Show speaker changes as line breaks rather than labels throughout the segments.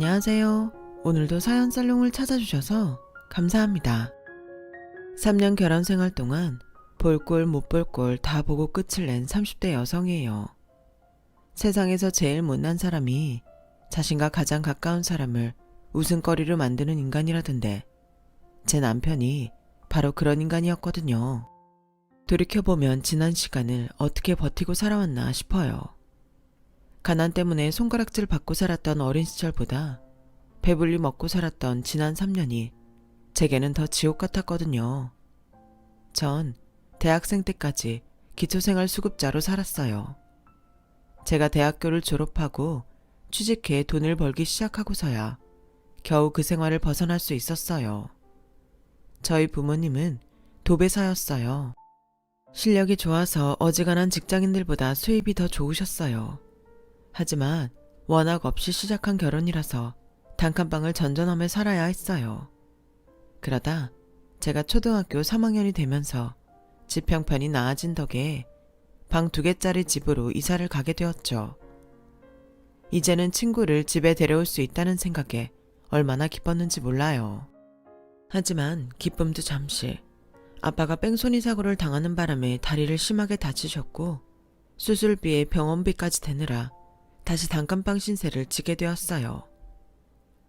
안녕하세요. 오늘도 사연 살롱을 찾아주셔서 감사합니다. 3년 결혼 생활 동안 볼 꼴 못 볼 꼴 다 보고 끝을 낸 30대 여성이에요. 세상에서 제일 못난 사람이 자신과 가장 가까운 사람을 웃음거리로 만드는 인간이라던데 제 남편이 바로 그런 인간이었거든요. 돌이켜보면 지난 시간을 어떻게 버티고 살아왔나 싶어요. 가난 때문에 손가락질 받고 살았던 어린 시절보다 배불리 먹고 살았던 지난 3년이 제게는 더 지옥 같았거든요. 전 대학생 때까지 기초생활 수급자로 살았어요. 제가 대학교를 졸업하고 취직해 돈을 벌기 시작하고서야 겨우 그 생활을 벗어날 수 있었어요. 저희 부모님은 도배사였어요. 실력이 좋아서 어지간한 직장인들보다 수입이 더 좋으셨어요. 하지만 워낙 없이 시작한 결혼이라서 단칸방을 전전하며 살아야 했어요. 그러다 제가 초등학교 3학년이 되면서 집 형편이 나아진 덕에 방 2개짜리 집으로 이사를 가게 되었죠. 이제는 친구를 집에 데려올 수 있다는 생각에 얼마나 기뻤는지 몰라요. 하지만 기쁨도 잠시. 아빠가 뺑소니 사고를 당하는 바람에 다리를 심하게 다치셨고 수술비에 병원비까지 대느라 다시 단칸방 신세를 지게 되었어요.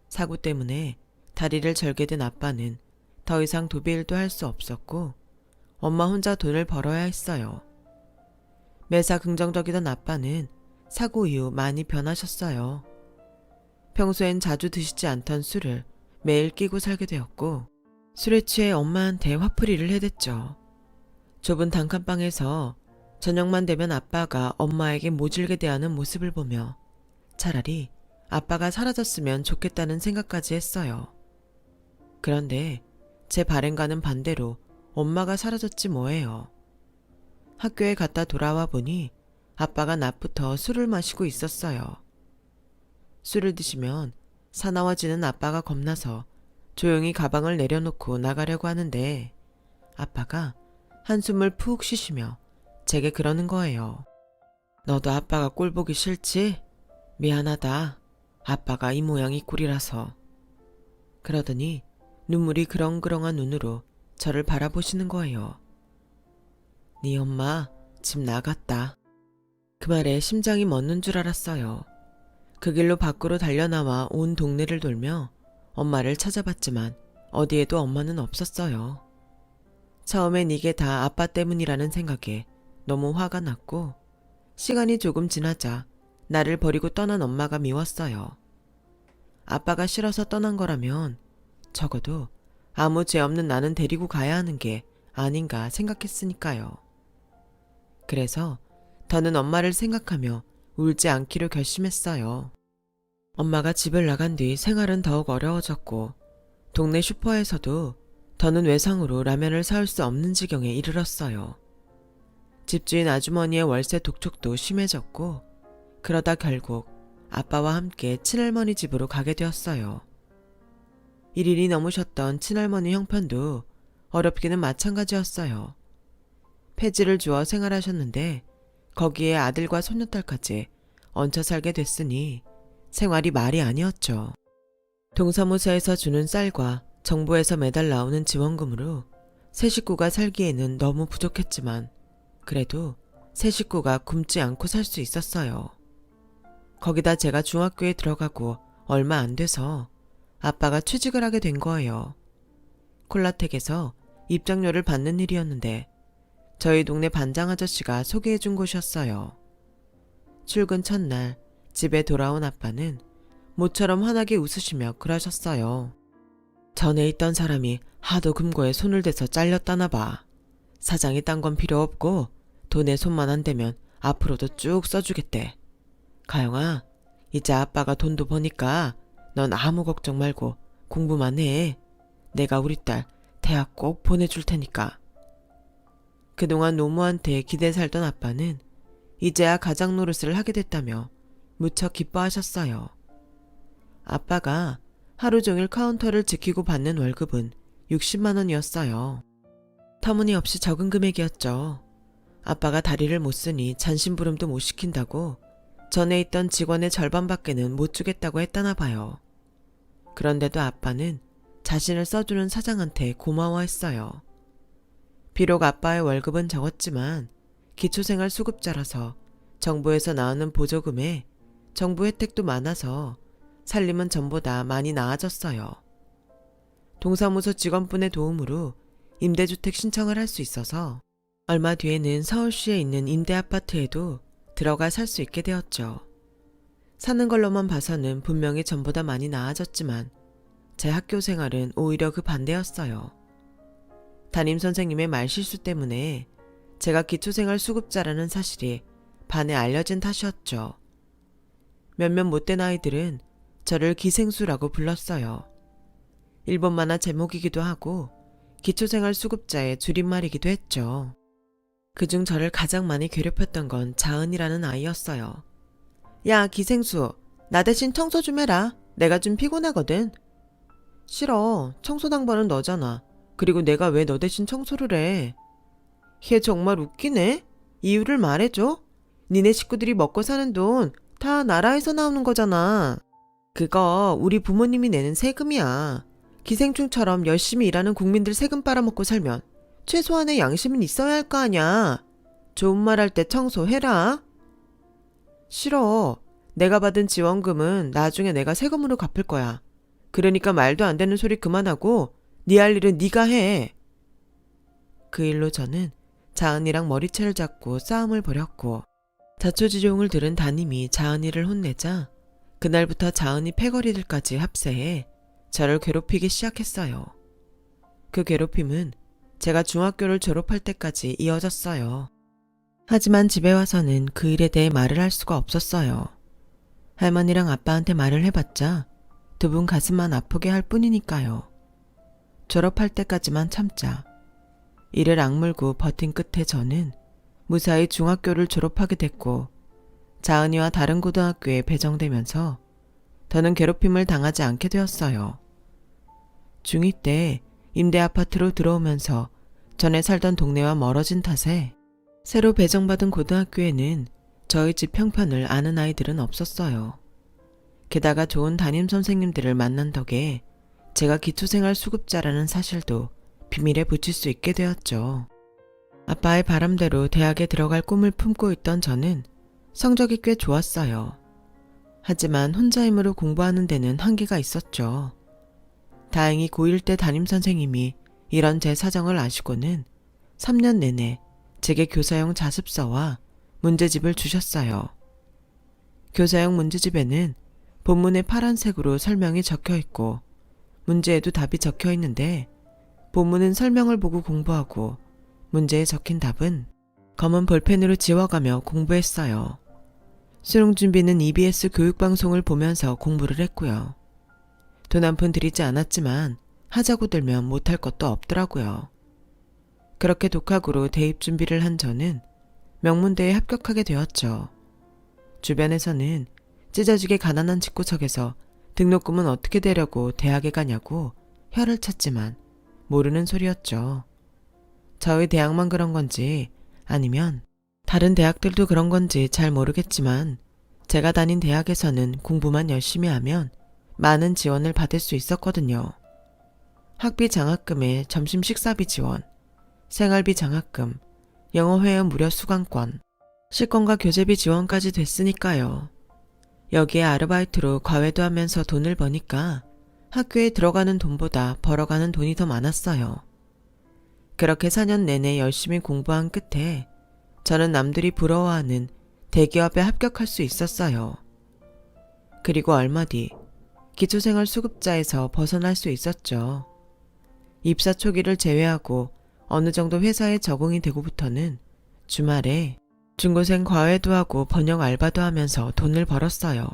사고 때문에 다리를 절게 된 아빠는 더 이상 도비일도 할 수 없었고 엄마 혼자 돈을 벌어야 했어요. 매사 긍정적이던 아빠는 사고 이후 많이 변하셨어요. 평소엔 자주 드시지 않던 술을 매일 끼고 살게 되었고 술에 취해 엄마한테 화풀이를 해댔죠. 좁은 단칸방에서 저녁만 되면 아빠가 엄마에게 모질게 대하는 모습을 보며 차라리 아빠가 사라졌으면 좋겠다는 생각까지 했어요. 그런데 제 바램과는 반대로 엄마가 사라졌지 뭐예요. 학교에 갔다 돌아와 보니 아빠가 낮부터 술을 마시고 있었어요. 술을 드시면 사나워지는 아빠가 겁나서 조용히 가방을 내려놓고 나가려고 하는데 아빠가 한숨을 푹 쉬시며 제게 그러는 거예요. 너도 아빠가 꼴 보기 싫지? 미안하다. 아빠가 이 모양 이 꼴이라서. 그러더니 눈물이 그렁그렁한 눈으로 저를 바라보시는 거예요. 네 엄마 집 나갔다. 그 말에 심장이 멎는 줄 알았어요. 그 길로 밖으로 달려나와 온 동네를 돌며 엄마를 찾아봤지만 어디에도 엄마는 없었어요. 처음엔 이게 다 아빠 때문이라는 생각에 너무 화가 났고 시간이 조금 지나자 나를 버리고 떠난 엄마가 미웠어요. 아빠가 싫어서 떠난 거라면 적어도 아무 죄 없는 나는 데리고 가야 하는 게 아닌가 생각했으니까요. 그래서 더는 엄마를 생각하며 울지 않기로 결심했어요. 엄마가 집을 나간 뒤 생활은 더욱 어려워졌고 동네 슈퍼에서도 더는 외상으로 라면을 사올 수 없는 지경에 이르렀어요. 집주인 아주머니의 월세 독촉도 심해졌고 그러다 결국 아빠와 함께 친할머니 집으로 가게 되었어요. 1일이 넘으셨던 친할머니 형편도 어렵기는 마찬가지였어요. 폐지를 주어 생활하셨는데 거기에 아들과 손녀딸까지 얹혀 살게 됐으니 생활이 말이 아니었죠. 동사무소에서 주는 쌀과 정부에서 매달 나오는 지원금으로 세 식구가 살기에는 너무 부족했지만 그래도 세 식구가 굶지 않고 살 수 있었어요. 거기다 제가 중학교에 들어가고 얼마 안 돼서 아빠가 취직을 하게 된 거예요. 콜라텍에서 입장료를 받는 일이었는데 저희 동네 반장 아저씨가 소개해준 곳이었어요. 출근 첫날 집에 돌아온 아빠는 모처럼 환하게 웃으시며 그러셨어요. 전에 있던 사람이 하도 금고에 손을 대서 잘렸다나 봐. 사장이 딴 건 필요 없고 돈에 손만 안 대면 앞으로도 쭉 써주겠대. 가영아, 이제 아빠가 돈도 버니까 넌 아무 걱정 말고 공부만 해. 내가 우리 딸 대학 꼭 보내줄 테니까. 그동안 노모한테 기대 살던 아빠는 이제야 가장 노릇을 하게 됐다며 무척 기뻐하셨어요. 아빠가 하루 종일 카운터를 지키고 받는 월급은 60만 원이었어요. 터무니없이 적은 금액이었죠. 아빠가 다리를 못 쓰니 잔심부름도 못 시킨다고 전에 있던 직원의 절반밖에는 못 주겠다고 했다나 봐요. 그런데도 아빠는 자신을 써주는 사장한테 고마워했어요. 비록 아빠의 월급은 적었지만 기초생활수급자라서 정부에서 나오는 보조금에 정부 혜택도 많아서 살림은 전보다 많이 나아졌어요. 동사무소 직원분의 도움으로 임대주택 신청을 할 수 있어서 얼마 뒤에는 서울시에 있는 임대아파트에도 들어가 살 수 있게 되었죠. 사는 걸로만 봐서는 분명히 전보다 많이 나아졌지만 제 학교 생활은 오히려 그 반대였어요. 담임선생님의 말실수 때문에 제가 기초생활 수급자라는 사실이 반에 알려진 탓이었죠. 몇몇 못된 아이들은 저를 기생수라고 불렀어요. 일본 만화 제목이기도 하고 기초생활 수급자의 줄임말이기도 했죠. 그중 저를 가장 많이 괴롭혔던 건 자은이라는 아이였어요. 야, 기생수, 나 대신 청소 좀 해라. 내가 좀 피곤하거든. 싫어. 청소 당번은 너잖아. 그리고 내가 왜 너 대신 청소를 해? 얘 정말 웃기네. 이유를 말해줘. 니네 식구들이 먹고 사는 돈 다 나라에서 나오는 거잖아. 그거 우리 부모님이 내는 세금이야. 기생충처럼 열심히 일하는 국민들 세금 빨아먹고 살면 최소한의 양심은 있어야 할 거 아냐. 좋은 말 할 때 청소해라. 싫어. 내가 받은 지원금은 나중에 내가 세금으로 갚을 거야. 그러니까 말도 안 되는 소리 그만하고 네 할 일은 네가 해. 그 일로 저는 자은이랑 머리채를 잡고 싸움을 벌였고 자초지종을 들은 담임이 자은이를 혼내자 그날부터 자은이 패거리들까지 합세해 저를 괴롭히기 시작했어요. 그 괴롭힘은 제가 중학교를 졸업할 때까지 이어졌어요. 하지만 집에 와서는 그 일에 대해 말을 할 수가 없었어요. 할머니랑 아빠한테 말을 해봤자 두 분 가슴만 아프게 할 뿐이니까요. 졸업할 때까지만 참자. 이를 악물고 버틴 끝에 저는 무사히 중학교를 졸업하게 됐고 자은이와 다른 고등학교에 배정되면서 더는 괴롭힘을 당하지 않게 되었어요. 중2 때 임대아파트로 들어오면서 전에 살던 동네와 멀어진 탓에 새로 배정받은 고등학교에는 저희 집 형편을 아는 아이들은 없었어요. 게다가 좋은 담임선생님들을 만난 덕에 제가 기초생활 수급자라는 사실도 비밀에 붙일 수 있게 되었죠. 아빠의 바람대로 대학에 들어갈 꿈을 품고 있던 저는 성적이 꽤 좋았어요. 하지만 혼자 힘으로 공부하는 데는 한계가 있었죠. 다행히 고1 때 담임선생님이 이런 제 사정을 아시고는 3년 내내 제게 교사용 자습서와 문제집을 주셨어요. 교사용 문제집에는 본문에 파란색으로 설명이 적혀 있고 문제에도 답이 적혀 있는데 본문은 설명을 보고 공부하고 문제에 적힌 답은 검은 볼펜으로 지워가며 공부했어요. 수능 준비는 EBS 교육방송을 보면서 공부를 했고요. 돈 한 푼 들이지 않았지만 하자고 들면 못할 것도 없더라고요. 그렇게 독학으로 대입 준비를 한 저는 명문대에 합격하게 되었죠. 주변에서는 찢어지게 가난한 집구석에서 등록금은 어떻게 되려고 대학에 가냐고 혀를 찼지만 모르는 소리였죠. 저희 대학만 그런 건지 아니면 다른 대학들도 그런 건지 잘 모르겠지만 제가 다닌 대학에서는 공부만 열심히 하면 많은 지원을 받을 수 있었거든요. 학비 장학금에 점심 식사비 지원, 생활비 장학금, 영어 회원 무료 수강권, 식권과 교재비 지원까지 됐으니까요. 여기에 아르바이트로 과외도 하면서 돈을 버니까 학교에 들어가는 돈보다 벌어가는 돈이 더 많았어요. 그렇게 4년 내내 열심히 공부한 끝에 저는 남들이 부러워하는 대기업에 합격할 수 있었어요. 그리고 얼마 뒤 기초생활 수급자에서 벗어날 수 있었죠. 입사 초기를 제외하고 어느 정도 회사에 적응이 되고부터는 주말에 중고생 과외도 하고 번역 알바도 하면서 돈을 벌었어요.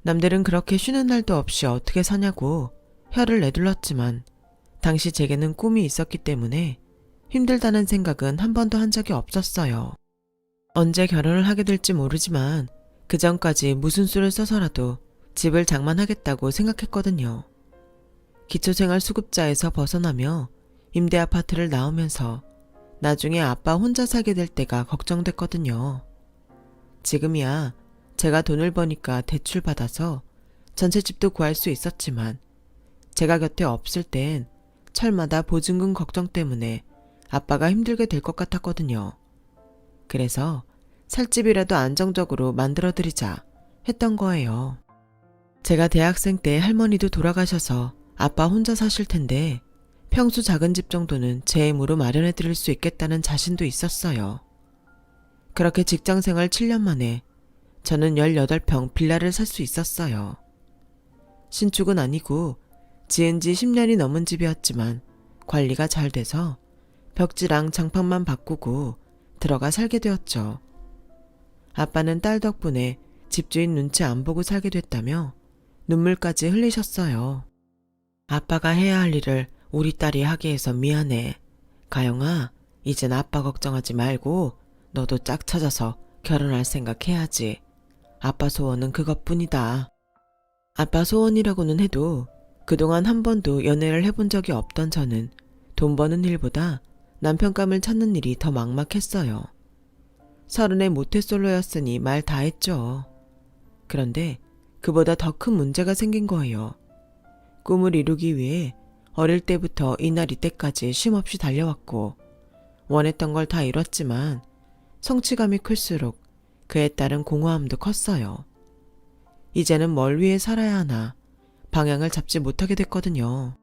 남들은 그렇게 쉬는 날도 없이 어떻게 사냐고 혀를 내둘렀지만 당시 제게는 꿈이 있었기 때문에 힘들다는 생각은 한 번도 한 적이 없었어요. 언제 결혼을 하게 될지 모르지만 그 전까지 무슨 수를 써서라도 집을 장만하겠다고 생각했거든요. 기초생활 수급자에서 벗어나며 임대아파트를 나오면서 나중에 아빠 혼자 살게 될 때가 걱정됐거든요. 지금이야 제가 돈을 버니까 대출 받아서 전셋집도 구할 수 있었지만 제가 곁에 없을 땐 철마다 보증금 걱정 때문에 아빠가 힘들게 될 것 같았거든요. 그래서 살집이라도 안정적으로 만들어드리자 했던 거예요. 제가 대학생 때 할머니도 돌아가셔서 아빠 혼자 사실 텐데 평수 작은 집 정도는 제 힘으로 마련해 드릴 수 있겠다는 자신도 있었어요. 그렇게 직장생활 7년 만에 저는 18평 빌라를 살 수 있었어요. 신축은 아니고 지은 지 10년이 넘은 집이었지만 관리가 잘 돼서 벽지랑 장판만 바꾸고 들어가 살게 되었죠. 아빠는 딸 덕분에 집주인 눈치 안 보고 살게 됐다며 눈물까지 흘리셨어요. 아빠가 해야 할 일을 우리 딸이 하게 해서 미안해. 가영아, 이젠 아빠 걱정하지 말고 너도 짝 찾아서 결혼할 생각 해야지. 아빠 소원은 그것뿐이다. 아빠 소원이라고는 해도 그동안 한 번도 연애를 해본 적이 없던 저는 돈 버는 일보다 남편감을 찾는 일이 더 막막했어요. 30의 모태솔로였으니 말 다 했죠. 그런데 그보다 더 큰 문제가 생긴 거예요. 꿈을 이루기 위해 어릴 때부터 이날 이때까지 쉼없이 달려왔고 원했던 걸 다 이뤘지만 성취감이 클수록 그에 따른 공허함도 컸어요. 이제는 뭘 위해 살아야 하나 방향을 잡지 못하게 됐거든요.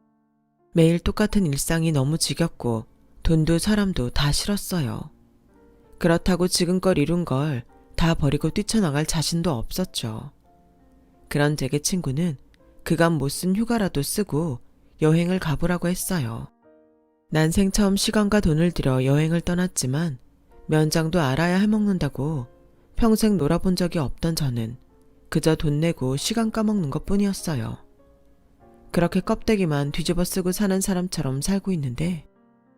매일 똑같은 일상이 너무 지겹고 돈도 사람도 다 싫었어요. 그렇다고 지금껏 이룬 걸 다 버리고 뛰쳐나갈 자신도 없었죠. 그런 제게 친구는 그간 못 쓴 휴가라도 쓰고 여행을 가보라고 했어요. 난생 처음 시간과 돈을 들여 여행을 떠났지만 면장도 알아야 해먹는다고 평생 놀아본 적이 없던 저는 그저 돈 내고 시간 까먹는 것뿐이었어요. 그렇게 껍데기만 뒤집어 쓰고 사는 사람처럼 살고 있는데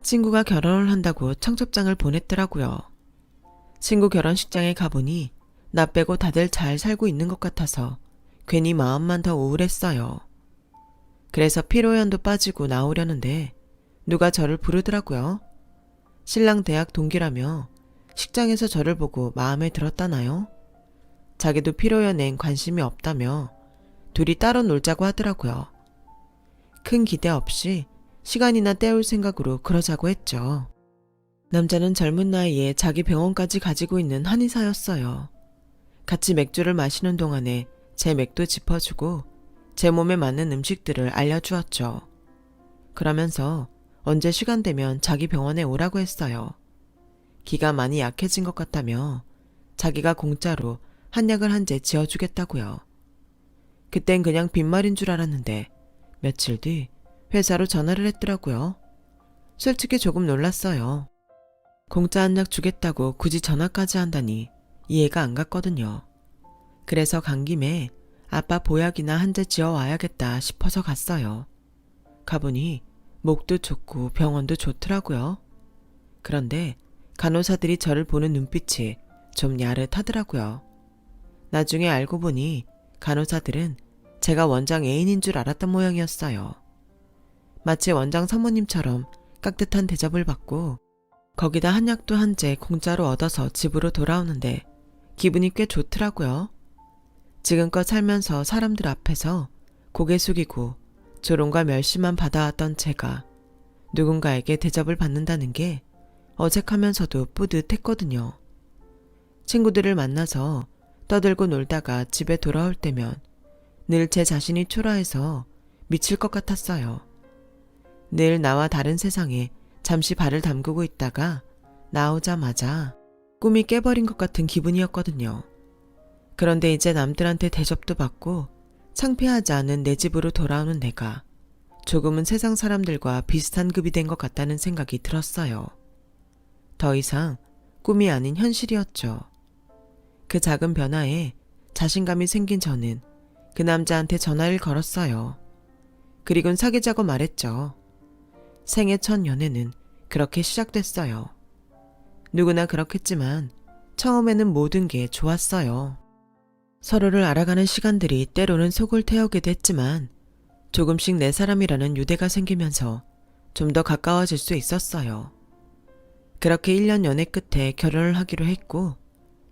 친구가 결혼을 한다고 청첩장을 보냈더라고요. 친구 결혼식장에 가보니 나 빼고 다들 잘 살고 있는 것 같아서 괜히 마음만 더 우울했어요. 그래서 피로연도 빠지고 나오려는데 누가 저를 부르더라고요. 신랑 대학 동기라며 식장에서 저를 보고 마음에 들었다나요? 자기도 피로연엔 관심이 없다며 둘이 따로 놀자고 하더라고요. 큰 기대 없이 시간이나 때울 생각으로 그러자고 했죠. 남자는 젊은 나이에 자기 병원까지 가지고 있는 한의사였어요. 같이 맥주를 마시는 동안에 제 맥도 짚어주고 제 몸에 맞는 음식들을 알려주었죠. 그러면서 언제 시간 되면 자기 병원에 오라고 했어요. 기가 많이 약해진 것 같다며 자기가 공짜로 한약을 한 재 지어주겠다고요. 그땐 그냥 빈말인 줄 알았는데 며칠 뒤 회사로 전화를 했더라고요. 솔직히 조금 놀랐어요. 공짜 한약 주겠다고 굳이 전화까지 한다니 이해가 안 갔거든요. 그래서 간 김에 아빠 보약이나 한 재 지어와야겠다 싶어서 갔어요. 가보니 목도 좋고 병원도 좋더라고요. 그런데 간호사들이 저를 보는 눈빛이 좀 야릇하더라고요. 나중에 알고 보니 간호사들은 제가 원장 애인인 줄 알았던 모양이었어요. 마치 원장 사모님처럼 깍듯한 대접을 받고 거기다 한약도 한 재 공짜로 얻어서 집으로 돌아오는데 기분이 꽤 좋더라고요. 지금껏 살면서 사람들 앞에서 고개 숙이고 조롱과 멸시만 받아왔던 제가 누군가에게 대접을 받는다는 게 어색하면서도 뿌듯했거든요. 친구들을 만나서 떠들고 놀다가 집에 돌아올 때면 늘 제 자신이 초라해서 미칠 것 같았어요. 늘 나와 다른 세상에 잠시 발을 담그고 있다가 나오자마자 꿈이 깨버린 것 같은 기분이었거든요. 그런데 이제 남들한테 대접도 받고 창피하지 않은 내 집으로 돌아오는 내가 조금은 세상 사람들과 비슷한 급이 된 것 같다는 생각이 들었어요. 더 이상 꿈이 아닌 현실이었죠. 그 작은 변화에 자신감이 생긴 저는 그 남자한테 전화를 걸었어요. 그리곤 사귀자고 말했죠. 생애 첫 연애는 그렇게 시작됐어요. 누구나 그렇겠지만 처음에는 모든 게 좋았어요. 서로를 알아가는 시간들이 때로는 속을 태우기도 했지만 조금씩 내 사람이라는 유대가 생기면서 좀 더 가까워질 수 있었어요. 그렇게 1년 연애 끝에 결혼을 하기로 했고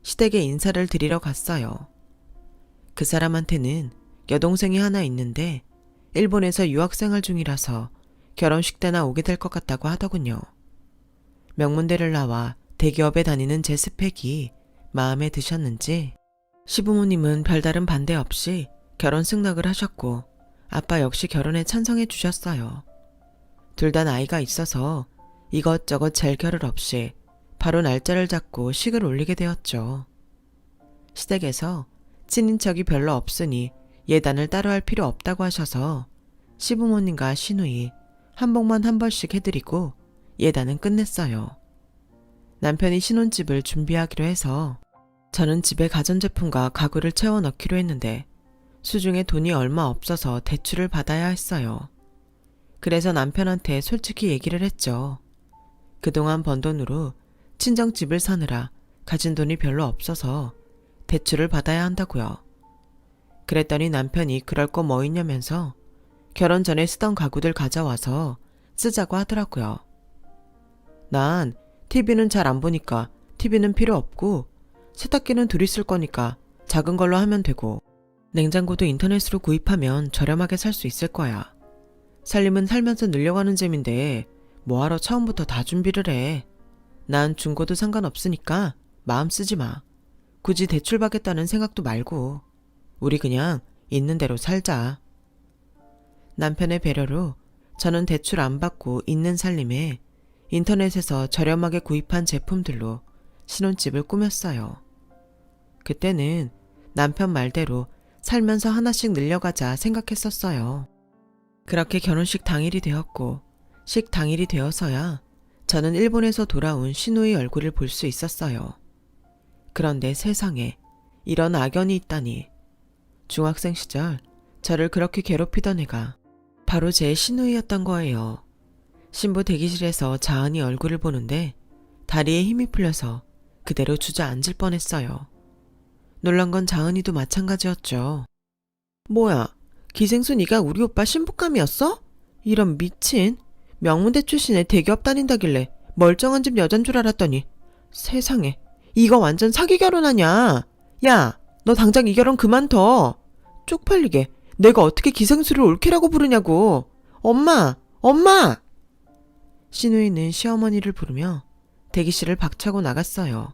시댁에 인사를 드리러 갔어요. 그 사람한테는 여동생이 하나 있는데 일본에서 유학생활 중이라서 결혼식 때나 오게 될 것 같다고 하더군요. 명문대를 나와 대기업에 다니는 제 스펙이 마음에 드셨는지 시부모님은 별다른 반대 없이 결혼 승낙을 하셨고 아빠 역시 결혼에 찬성해 주셨어요. 둘 다 나이가 있어서 이것저것 젤결을 없이 바로 날짜를 잡고 식을 올리게 되었죠. 시댁에서 친인척이 별로 없으니 예단을 따로 할 필요 없다고 하셔서 시부모님과 시누이 한복만 한 벌씩 해드리고 예단은 끝냈어요. 남편이 신혼집을 준비하기로 해서 저는 집에 가전제품과 가구를 채워 넣기로 했는데 수중에 돈이 얼마 없어서 대출을 받아야 했어요. 그래서 남편한테 솔직히 얘기를 했죠. 그동안 번 돈으로 친정집을 사느라 가진 돈이 별로 없어서 대출을 받아야 한다고요. 그랬더니 남편이 그럴 거 뭐 있냐면서 결혼 전에 쓰던 가구들 가져와서 쓰자고 하더라고요. 난 TV는 잘 안 보니까 TV는 필요 없고 세탁기는 둘이 쓸 거니까 작은 걸로 하면 되고 냉장고도 인터넷으로 구입하면 저렴하게 살 수 있을 거야. 살림은 살면서 늘려가는 셈인데 뭐하러 처음부터 다 준비를 해. 난 중고도 상관없으니까 마음 쓰지 마. 굳이 대출 받겠다는 생각도 말고 우리 그냥 있는 대로 살자. 남편의 배려로 저는 대출 안 받고 있는 살림에 인터넷에서 저렴하게 구입한 제품들로 신혼집을 꾸몄어요. 그때는 남편 말대로 살면서 하나씩 늘려가자 생각했었어요. 그렇게 결혼식 당일이 되었고 식 당일이 되어서야 저는 일본에서 돌아온 시누이 얼굴을 볼 수 있었어요. 그런데 세상에 이런 악연이 있다니. 중학생 시절 저를 그렇게 괴롭히던 애가 바로 제 시누이였던 거예요. 신부 대기실에서 자은이 얼굴을 보는데 다리에 힘이 풀려서 그대로 주저앉을 뻔했어요. 놀란 건 자은이도 마찬가지였죠. 뭐야, 기생순이가 우리 오빠 신부감이었어? 이런 미친. 명문대 출신에 대기업 다닌다길래 멀쩡한 집 여잔 줄 알았더니 세상에 이거 완전 사기 결혼 아냐. 야, 너 당장 이 결혼 그만둬. 쪽팔리게 내가 어떻게 기생수를 올케라고 부르냐고. 엄마, 엄마! 시누이는 시어머니를 부르며 대기실을 박차고 나갔어요.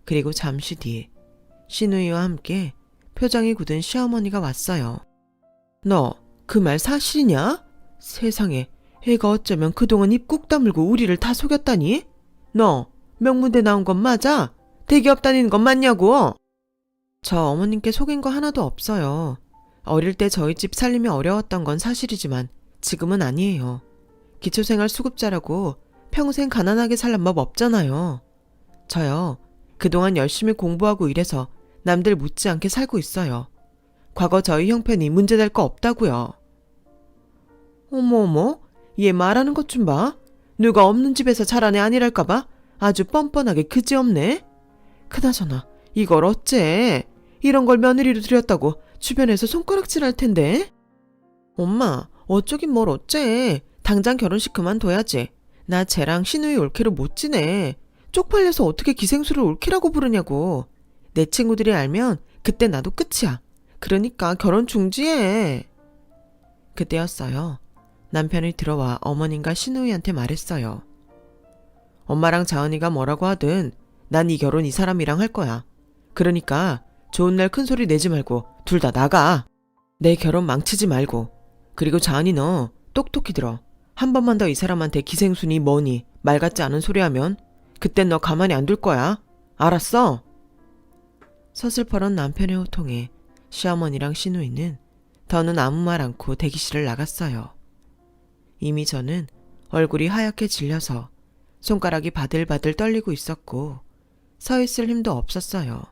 그리고 잠시 뒤 시누이와 함께 표정이 굳은 시어머니가 왔어요. 너 그 말 사실이냐? 세상에 애가 어쩌면 그동안 입 꾹 다물고 우리를 다 속였다니? 너 명문대 나온 건 맞아? 대기업 다니는 건 맞냐고? 저 어머님께 속인 거 하나도 없어요. 어릴 때 저희 집 살림이 어려웠던 건 사실이지만 지금은 아니에요. 기초생활 수급자라고 평생 가난하게 살란 법 없잖아요. 저요, 그동안 열심히 공부하고 일해서 남들 못지않게 살고 있어요. 과거 저희 형편이 문제될 거 없다고요. 어머어머, 얘 말하는 것 좀 봐. 누가 없는 집에서 자란 애 아니랄까봐 아주 뻔뻔하게 그지없네. 그나저나 이걸 어째. 이런 걸 며느리로 들였다고 주변에서 손가락질 할 텐데. 엄마, 어쩌긴 뭘 어째. 당장 결혼식 그만둬야지. 나 쟤랑 시누이 올케로 못 지내. 쪽팔려서 어떻게 기생수를 올케라고 부르냐고. 내 친구들이 알면 그때 나도 끝이야. 그러니까 결혼 중지해. 그때였어요. 남편이 들어와 어머님과 시누이한테 말했어요. 엄마랑 자은이가 뭐라고 하든 난 이 결혼 이 사람이랑 할 거야. 그러니까 좋은 날 큰 소리 내지 말고 둘 다 나가. 내 결혼 망치지 말고. 그리고 자은이 너 똑똑히 들어. 한 번만 더 이 사람한테 기생순이 뭐니 말 같지 않은 소리 하면 그땐 너 가만히 안 둘 거야. 알았어? 서슬퍼런 남편의 호통에 시어머니랑 시누이는 더는 아무 말 않고 대기실을 나갔어요. 이미 저는 얼굴이 하얗게 질려서 손가락이 바들바들 떨리고 있었고 서 있을 힘도 없었어요.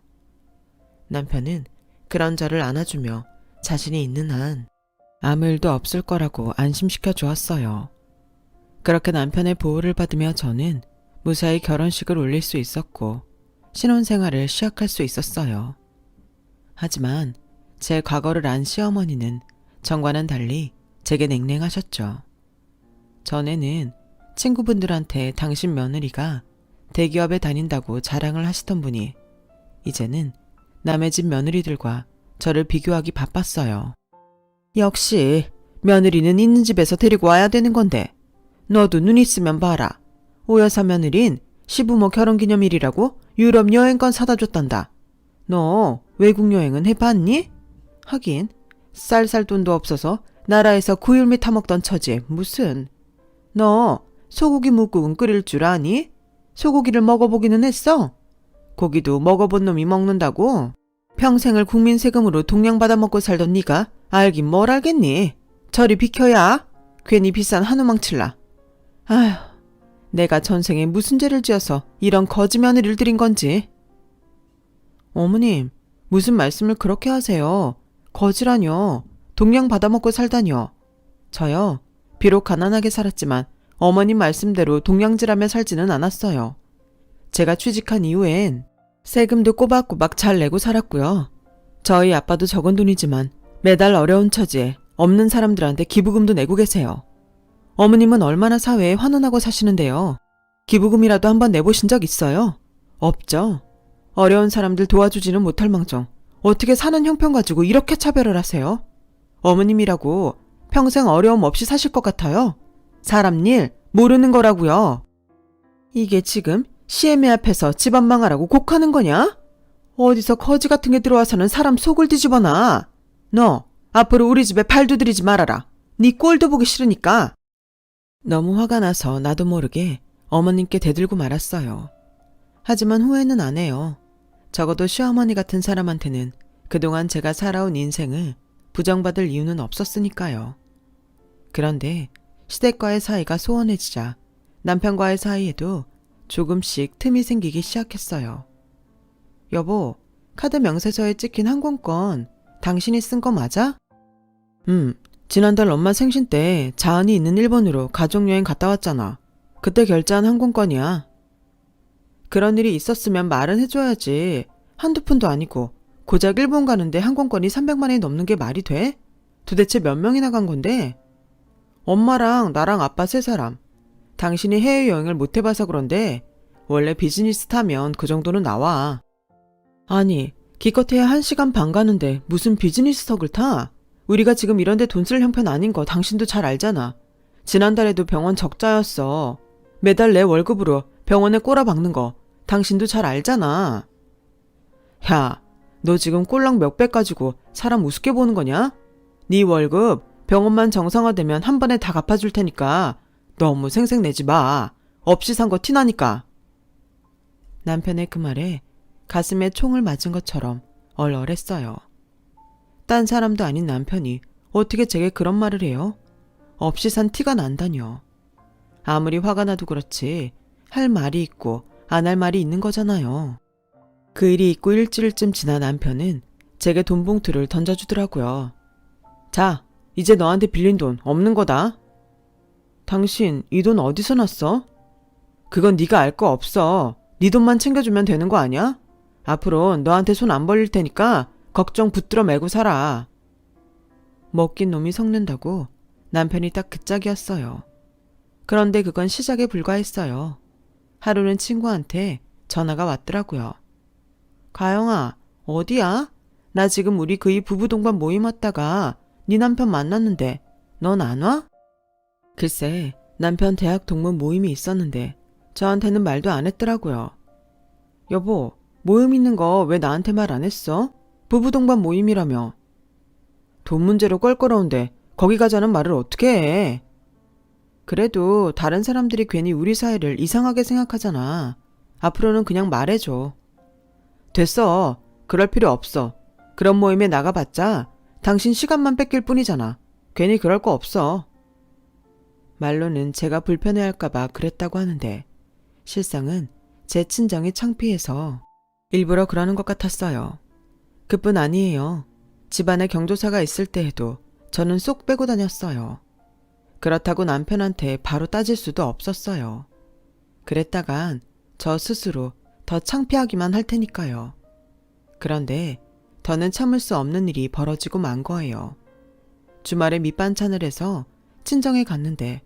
남편은 그런 저를 안아주며 자신이 있는 한 아무 일도 없을 거라고 안심시켜 주었어요. 그렇게 남편의 보호를 받으며 저는 무사히 결혼식을 올릴 수 있었고 신혼생활을 시작할 수 있었어요. 하지만 제 과거를 안 시어머니는 전과는 달리 제게 냉랭하셨죠. 전에는 친구분들한테 당신 며느리가 대기업에 다닌다고 자랑을 하시던 분이 이제는 남의 집 며느리들과 저를 비교하기 바빴어요. 역시 며느리는 있는 집에서 데리고 와야 되는 건데 너도 눈 있으면 봐라. 오 여사 며느린 시부모 결혼기념일이라고 유럽 여행권 사다 줬단다. 너 외국 여행은 해봤니? 하긴 쌀 돈도 없어서 나라에서 구율미 타먹던 처지에 무슨. 너 소고기 묵국은 끓일 줄 아니? 소고기를 먹어보기는 했어? 고기도 먹어본 놈이 먹는다고? 평생을 국민 세금으로 동양받아 먹고 살던 네가 알긴 뭘 알겠니? 저리 비켜야. 괜히 비싼 한우 망칠라. 아휴, 내가 전생에 무슨 죄를 지어서 이런 거지 며느리를 들인 건지. 어머님, 무슨 말씀을 그렇게 하세요. 거지라뇨. 동양 받아먹고 살다뇨. 저요, 비록 가난하게 살았지만 어머님 말씀대로 동양질하며 살지는 않았어요. 제가 취직한 이후엔 세금도 꼬박꼬박 잘 내고 살았고요. 저희 아빠도 적은 돈이지만 매달 어려운 처지에 없는 사람들한테 기부금도 내고 계세요. 어머님은 얼마나 사회에 환원하고 사시는데요. 기부금이라도 한번 내보신 적 있어요? 없죠. 어려운 사람들 도와주지는 못할 망정 어떻게 사는 형편 가지고 이렇게 차별을 하세요? 어머님이라고 평생 어려움 없이 사실 것 같아요? 사람 일 모르는 거라고요. 이게 지금 CMA 앞에서 집안 망하라고 곡하는 거냐? 어디서 거지 같은 게 들어와서는 사람 속을 뒤집어놔. 너 앞으로 우리 집에 발도 들이지 말아라. 네 꼴도 보기 싫으니까. 너무 화가 나서 나도 모르게 어머님께 대들고 말았어요. 하지만 후회는 안 해요. 적어도 시어머니 같은 사람한테는 그동안 제가 살아온 인생을 부정받을 이유는 없었으니까요. 그런데 시댁과의 사이가 소원해지자 남편과의 사이에도 조금씩 틈이 생기기 시작했어요. 여보, 카드 명세서에 찍힌 항공권 당신이 쓴 거 맞아? 지난달 엄마 생신 때 자은이 있는 일본으로 가족여행 갔다 왔잖아. 그때 결제한 항공권이야. 그런 일이 있었으면 말은 해줘야지. 한두 푼도 아니고 고작 일본 가는데 항공권이 300만 원이 넘는 게 말이 돼? 도대체 몇 명이나 간 건데? 엄마랑 나랑 아빠 3사람. 당신이 해외여행을 못 해봐서 그런데 원래 비즈니스 타면 그 정도는 나와. 아니, 기껏해야 1시간 반 가는데 무슨 비즈니스석을 타? 우리가 지금 이런데 돈 쓸 형편 아닌 거 당신도 잘 알잖아. 지난달에도 병원 적자였어. 매달 내 월급으로 병원에 꼬라박는 거 당신도 잘 알잖아. 야, 너 지금 꼴랑 몇백 가지고 사람 우습게 보는 거냐? 네 월급 병원만 정상화되면 한 번에 다 갚아줄 테니까 너무 생색내지 마. 없이 산 거 티나니까. 남편의 그 말에 가슴에 총을 맞은 것처럼 얼얼했어요. 딴 사람도 아닌 남편이 어떻게 제게 그런 말을 해요? 없이 산 티가 난다뇨. 아무리 화가 나도 그렇지 할 말이 있고 안 할 말이 있는 거잖아요. 그 일이 있고 일주일쯤 지나 남편은 제게 돈 봉투를 던져주더라고요. 자, 이제 너한테 빌린 돈 없는 거다. 당신 이 돈 어디서 났어? 그건 네가 알 거 없어. 네 돈만 챙겨주면 되는 거 아니야? 앞으로 너한테 손 안 벌릴 테니까 걱정 붙들어 매고 살아. 먹긴 놈이 섞는다고 남편이 딱 그 짝이었어요. 그런데 그건 시작에 불과했어요. 하루는 친구한테 전화가 왔더라고요. 가영아, 어디야? 나 지금 우리 그이 부부 동반 모임 왔다가 네 남편 만났는데 넌 안 와? 글쎄, 남편 대학 동문 모임이 있었는데 저한테는 말도 안 했더라고요. 여보, 모임 있는 거 왜 나한테 말 안 했어? 부부 동반 모임이라며. 돈 문제로 껄끄러운데 거기 가자는 말을 어떻게 해? 그래도 다른 사람들이 괜히 우리 사이를 이상하게 생각하잖아. 앞으로는 그냥 말해줘. 됐어. 그럴 필요 없어. 그런 모임에 나가봤자 당신 시간만 뺏길 뿐이잖아. 괜히 그럴 거 없어. 말로는 제가 불편해할까봐 그랬다고 하는데 실상은 제 친정이 창피해서 일부러 그러는 것 같았어요. 그뿐 아니에요. 집안에 경조사가 있을 때에도 저는 쏙 빼고 다녔어요. 그렇다고 남편한테 바로 따질 수도 없었어요. 그랬다간 저 스스로 더 창피하기만 할 테니까요. 그런데 더는 참을 수 없는 일이 벌어지고 만 거예요. 주말에 밑반찬을 해서 친정에 갔는데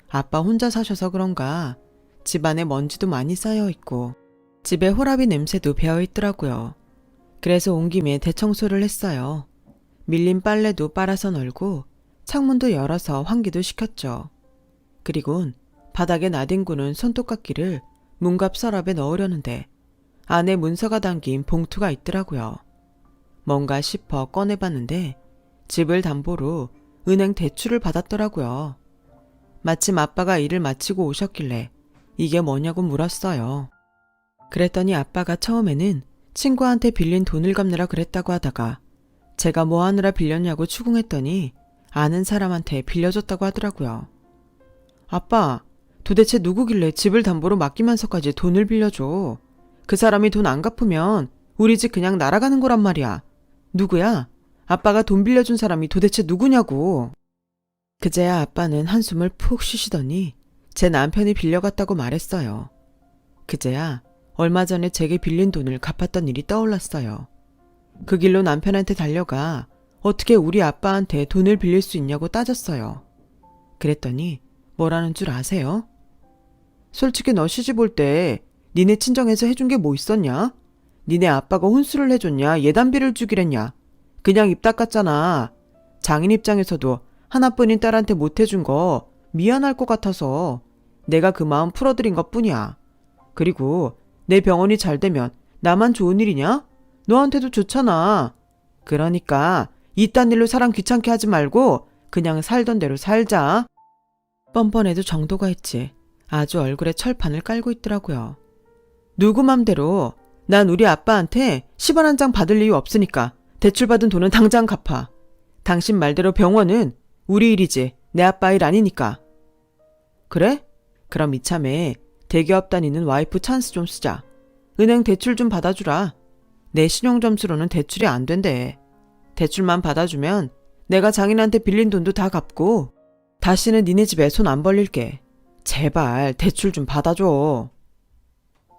아빠 혼자 사셔서 그런가 집안에 먼지도 많이 쌓여있고 집에 호라비 냄새도 배어있더라고요. 그래서 온 김에 대청소를 했어요. 밀린 빨래도 빨아서 널고 창문도 열어서 환기도 시켰죠. 그리곤 바닥에 나뒹구는 손톱깎이를 문갑 서랍에 넣으려는데 안에 문서가 담긴 봉투가 있더라고요. 뭔가 싶어 꺼내봤는데 집을 담보로 은행 대출을 받았더라고요. 마침 아빠가 일을 마치고 오셨길래 이게 뭐냐고 물었어요. 그랬더니 아빠가 처음에는 친구한테 빌린 돈을 갚느라 그랬다고 하다가 제가 뭐 하느라 빌렸냐고 추궁했더니 아는 사람한테 빌려줬다고 하더라고요. 아빠, 도대체 누구길래 집을 담보로 맡기면서까지 돈을 빌려줘? 그 사람이 돈 안 갚으면 우리 집 그냥 날아가는 거란 말이야. 누구야? 아빠가 돈 빌려준 사람이 도대체 누구냐고. 그제야 아빠는 한숨을 푹 쉬시더니 제 남편이 빌려갔다고 말했어요. 그제야 얼마 전에 제게 빌린 돈을 갚았던 일이 떠올랐어요. 그 길로 남편한테 달려가 어떻게 우리 아빠한테 돈을 빌릴 수 있냐고 따졌어요. 그랬더니 뭐라는 줄 아세요? 솔직히 너 시집 올 때 니네 친정에서 해준 게 뭐 있었냐? 니네 아빠가 혼수를 해줬냐? 예단비를 주기랬냐? 그냥 입 닦았잖아. 장인 입장에서도 하나뿐인 딸한테 못 해준 거 미안할 것 같아서 내가 그 마음 풀어드린 것 뿐이야. 그리고 내 병원이 잘 되면 나만 좋은 일이냐? 너한테도 좋잖아. 그러니까 이딴 일로 사람 귀찮게 하지 말고 그냥 살던 대로 살자. 뻔뻔해도 정도가 있지. 아주 얼굴에 철판을 깔고 있더라고요. 누구 맘대로 난 우리 아빠한테 10원 한 장 받을 이유 없으니까 대출받은 돈은 당장 갚아. 당신 말대로 병원은 우리 일이지 내 아빠 일 아니니까. 그래? 그럼 이참에 대기업 다니는 와이프 찬스 좀 쓰자. 은행 대출 좀 받아주라. 내 신용점수로는 대출이 안 된대. 대출만 받아주면 내가 장인한테 빌린 돈도 다 갚고 다시는 니네 집에 손 안 벌릴게. 제발 대출 좀 받아줘.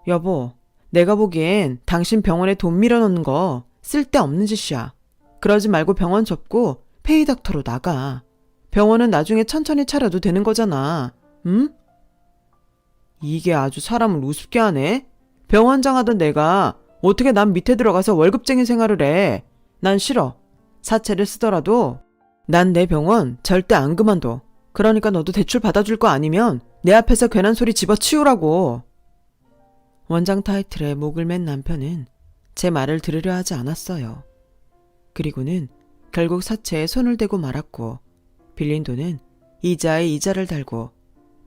여보, 내가 보기엔 당신 병원에 돈 밀어넣는 거 쓸데없는 짓이야. 그러지 말고 병원 접고 페이닥터로 나가. 병원은 나중에 천천히 차려도 되는 거잖아. 응? 이게 아주 사람을 우습게 하네. 병원장 하던 내가 어떻게 남 밑에 들어가서 월급쟁이 생활을 해. 난 싫어. 사채를 쓰더라도 난 내 병원 절대 안 그만둬. 그러니까 너도 대출 받아줄 거 아니면 내 앞에서 괜한 소리 집어치우라고. 원장 타이틀에 목을 맨 남편은 제 말을 들으려 하지 않았어요. 그리고는 결국 사채에 손을 대고 말았고 빌린 돈은 이자에 이자를 달고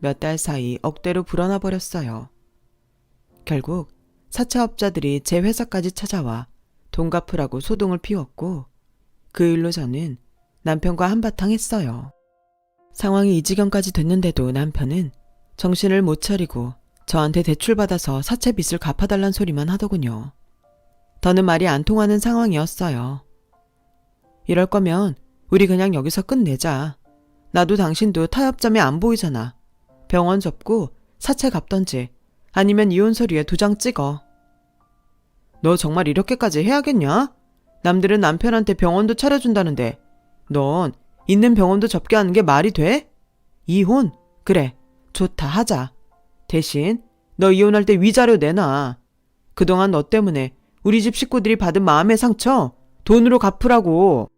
몇 달 사이 억대로 불어나 버렸어요. 결국 사채업자들이 제 회사까지 찾아와 돈 갚으라고 소동을 피웠고 그 일로 저는 남편과 한바탕 했어요. 상황이 이 지경까지 됐는데도 남편은 정신을 못 차리고 저한테 대출받아서 사채 빚을 갚아달란 소리만 하더군요. 더는 말이 안 통하는 상황이었어요. 이럴 거면 우리 그냥 여기서 끝내자. 나도 당신도 타협점이 안 보이잖아. 병원 접고 사채 갚던지 아니면 이혼 서류에 도장 찍어. 너 정말 이렇게까지 해야겠냐? 남들은 남편한테 병원도 차려준다는데 넌 있는 병원도 접게 하는 게 말이 돼? 이혼? 그래, 좋다, 하자. 대신 너 이혼할 때 위자료 내놔. 그동안 너 때문에 우리 집 식구들이 받은 마음의 상처 돈으로 갚으라고.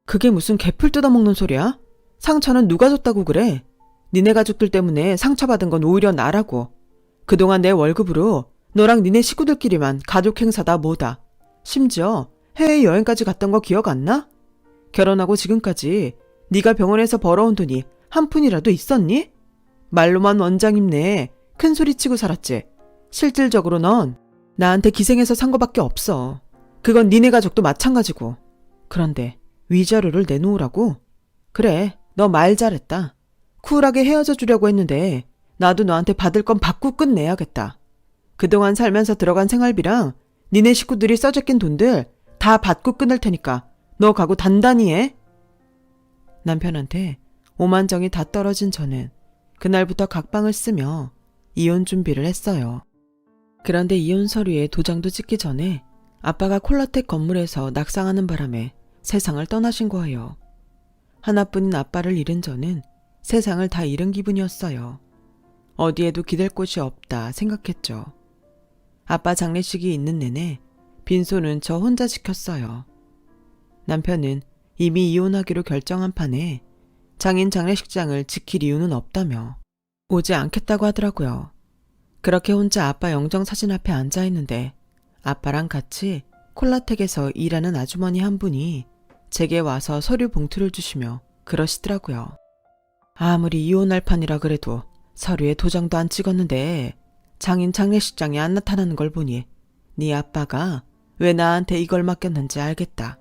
그게 무슨 개풀 뜯어먹는 소리야? 상처는 누가 줬다고 그래? 니네 가족들 때문에 상처받은 건 오히려 나라고. 그동안 내 월급으로 너랑 니네 식구들끼리만 가족 행사다 뭐다. 심지어 해외여행까지 갔던 거 기억 안 나? 결혼하고 지금까지 네가 병원에서 벌어온 돈이 한 푼이라도 있었니? 말로만 원장님네 큰 소리 치고 살았지. 실질적으로 넌 나한테 기생해서 산 거밖에 없어. 그건 니네 가족도 마찬가지고. 그런데 위자료를 내놓으라고? 그래, 너 말 잘했다. 쿨하게 헤어져 주려고 했는데 나도 너한테 받을 건 받고 끝내야겠다. 그동안 살면서 들어간 생활비랑 니네 식구들이 써제낀 돈들 다 받고 끊을 테니까 너 각오 단단히 해. 남편한테 오만정이 다 떨어진 저는 그날부터 각방을 쓰며 이혼 준비를 했어요. 그런데 이혼 서류에 도장도 찍기 전에 아빠가 콜라텍 건물에서 낙상하는 바람에 세상을 떠나신 거예요. 하나뿐인 아빠를 잃은 저는 세상을 다 잃은 기분이었어요. 어디에도 기댈 곳이 없다 생각했죠. 아빠 장례식이 있는 내내 빈소는 저 혼자 지켰어요. 남편은 이미 이혼하기로 결정한 판에 장인 장례식장을 지킬 이유는 없다며 오지 않겠다고 하더라고요. 그렇게 혼자 아빠 영정 사진 앞에 앉아 있는데 아빠랑 같이 콜라텍에서 일하는 아주머니 한 분이 제게 와서 서류 봉투를 주시며 그러시더라고요. 아무리 이혼할 판이라 그래도 서류에 도장도 안 찍었는데 장인 장례식장에 안 나타나는 걸 보니 네 아빠가 왜 나한테 이걸 맡겼는지 알겠다.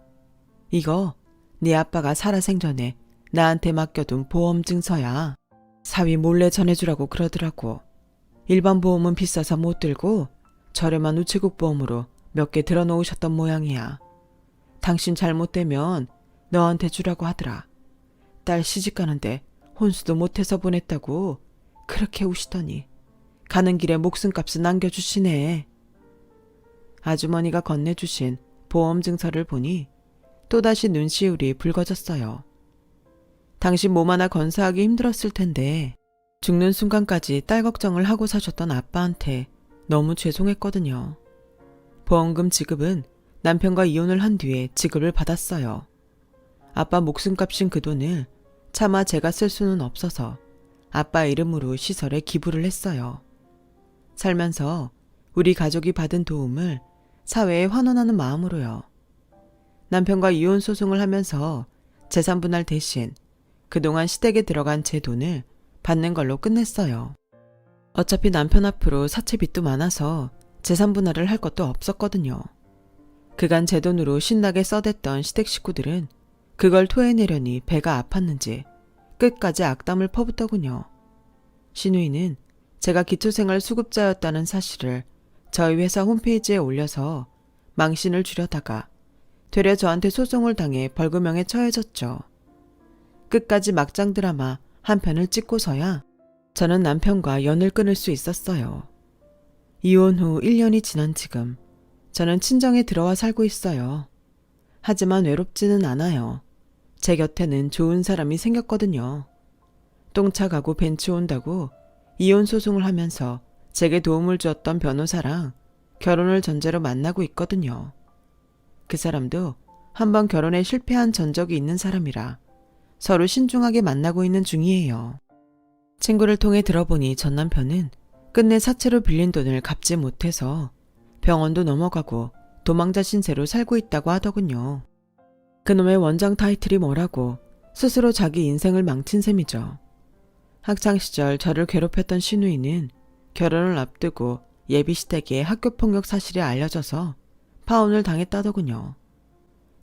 이거 네 아빠가 살아생전에 나한테 맡겨둔 보험 증서야. 사위 몰래 전해주라고 그러더라고. 일반 보험은 비싸서 못 들고 저렴한 우체국 보험으로 몇 개 들어놓으셨던 모양이야. 당신 잘못되면 너한테 주라고 하더라. 딸 시집가는데 혼수도 못해서 보냈다고 그렇게 우시더니 가는 길에 목숨값을 남겨주시네. 아주머니가 건네주신 보험 증서를 보니 또다시 눈시울이 붉어졌어요. 당신 몸 하나 건사하기 힘들었을 텐데 죽는 순간까지 딸 걱정을 하고 사셨던 아빠한테 너무 죄송했거든요. 보험금 지급은 남편과 이혼을 한 뒤에 지급을 받았어요. 아빠 목숨값인 그 돈을 차마 제가 쓸 수는 없어서 아빠 이름으로 시설에 기부를 했어요. 살면서 우리 가족이 받은 도움을 사회에 환원하는 마음으로요. 남편과 이혼 소송을 하면서 재산 분할 대신 그동안 시댁에 들어간 제 돈을 받는 걸로 끝냈어요. 어차피 남편 앞으로 사채빚도 많아서 재산 분할을 할 것도 없었거든요. 그간 제 돈으로 신나게 써댔던 시댁 식구들은 그걸 토해내려니 배가 아팠는지 끝까지 악담을 퍼붓더군요. 신우이는 제가 기초생활 수급자였다는 사실을 저희 회사 홈페이지에 올려서 망신을 주려다가 되려 저한테 소송을 당해 벌금형에 처해졌죠. 끝까지 막장 드라마 한 편을 찍고서야 저는 남편과 연을 끊을 수 있었어요. 이혼 후 1년이 지난 지금 저는 친정에 들어와 살고 있어요. 하지만 외롭지는 않아요. 제 곁에는 좋은 사람이 생겼거든요. 똥차 가고 벤츠 온다고 이혼 소송을 하면서 제게 도움을 주었던 변호사랑 결혼을 전제로 만나고 있거든요. 그 사람도 한번 결혼에 실패한 전적이 있는 사람이라 서로 신중하게 만나고 있는 중이에요. 친구를 통해 들어보니 전 남편은 끝내 사채로 빌린 돈을 갚지 못해서 병원도 넘어가고 도망자 신세로 살고 있다고 하더군요. 그놈의 원장 타이틀이 뭐라고 스스로 자기 인생을 망친 셈이죠. 학창시절 저를 괴롭혔던 신우이는 결혼을 앞두고 예비시댁에 학교폭력 사실이 알려져서 파혼을 당했다더군요.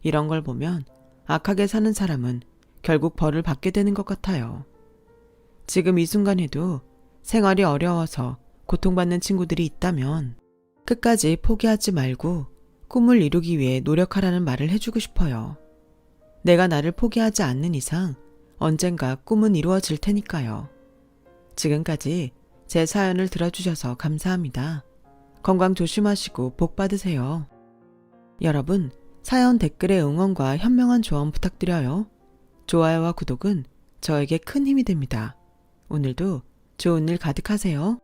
이런 걸 보면 악하게 사는 사람은 결국 벌을 받게 되는 것 같아요. 지금 이 순간에도 생활이 어려워서 고통받는 친구들이 있다면 끝까지 포기하지 말고 꿈을 이루기 위해 노력하라는 말을 해주고 싶어요. 내가 나를 포기하지 않는 이상 언젠가 꿈은 이루어질 테니까요. 지금까지 제 사연을 들어주셔서 감사합니다. 건강 조심하시고 복 받으세요. 여러분, 사연 댓글에 응원과 현명한 조언 부탁드려요. 좋아요와 구독은 저에게 큰 힘이 됩니다. 오늘도 좋은 일 가득하세요.